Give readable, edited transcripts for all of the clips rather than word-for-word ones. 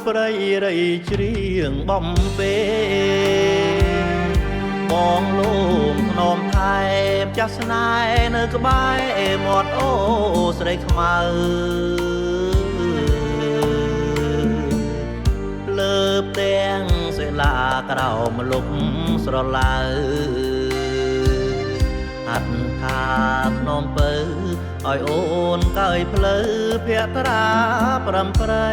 ព្រៃរៃជ្រៀងបំពេបងលងធ្នមថែបចាស់ស្នេហ៍នៅក្បែរមាត់អូស្រីខ្មៅលើផ្ទាំងសិលាក្រោមលុបស្រឡៅហាត់ថាធ្នមពៅឲ្យអូនកើយផ្លូវភក្ត្រាប្រំប្រៃ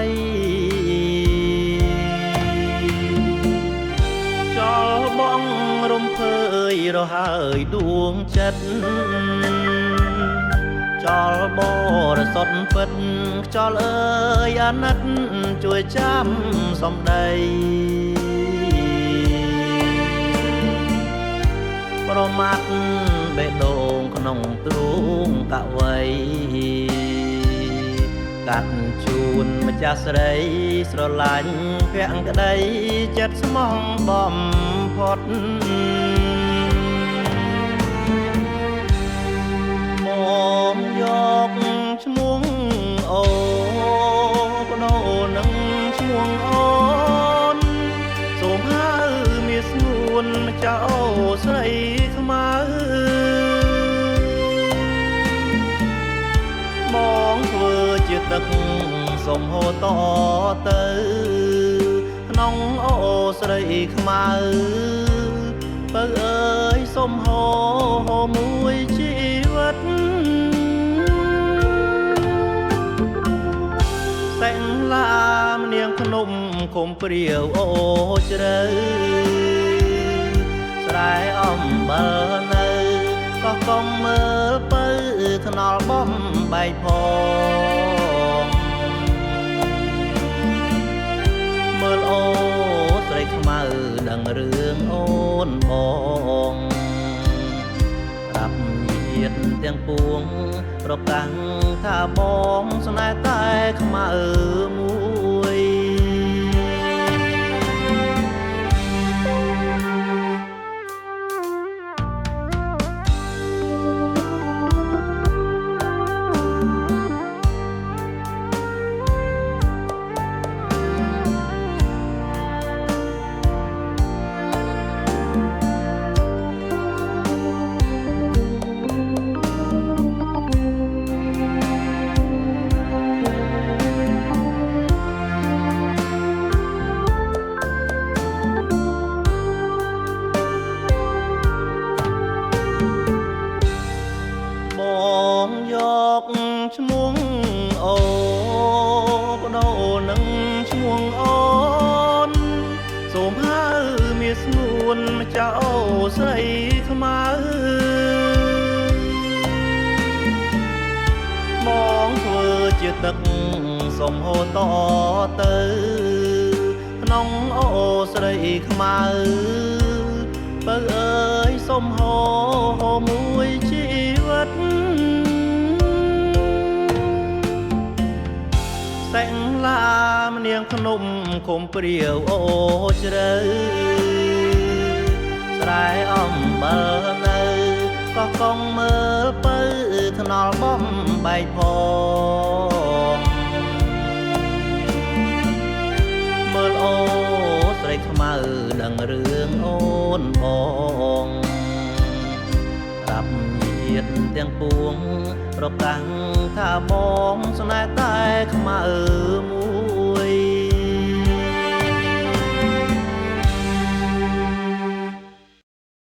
ចោលបងរំភើយរហើយដួងចិត្តចោលបរសុទ្ធពិតខ្យល់អើយអាណិតជួយចាំសំដីប្រមាត់បេះដូងក្នុងទ្រូងកវ័យកាត់ជូនម្ចាស់ស្រីស្រឡាញ់ភក្តីចិត្តស្មោះបំផុតមកយកឈ្មោះអូបដូរនឹងឈ្មោះអូនសូមហៅមានស្ងួនចៅស្រីខ្មៅបងធ្វើជាទឹកសុំហូរតទៅក្នុងអូស្រីខ្មៅបើអើយសុំហូរមួយជីវិតសេងឡាមនាងភ្នំឃុំព្រាវអូជ្រៅស្រែអំបិលនៅក៏កុំមើលទៅថ្នល់បំបែកផងមើលអូស្រីខ្មៅដឹងរឿងអូនបងប្រាប់ញាតិទាំងពួងប្រកាំងថាបងស្នេហ៍តែខ្មៅមួយយកឈ្មោះអូបដូរនឹងឈ្មោះអូនសូមហៅមានស្ងួនចៅស្រីខ្មៅបងធ្វើជាទឹកសុំហូរតទៅក្នុងអូស្រីខ្មៅបើអើយសុំហូរមួយជីវិតសេងឡាមនាងភ្នំឃុំព្រាវអូជ្រៅស្រែអំបិលនៅក៏កុំមើលទៅថ្នល់បំបែកផងមើលអូស្រីខ្មៅដឹងរឿងអូនបងប្រាប់ញាតិទាំងពួងប្រកាំងថាបងស្នេហ៍តែខ្មៅ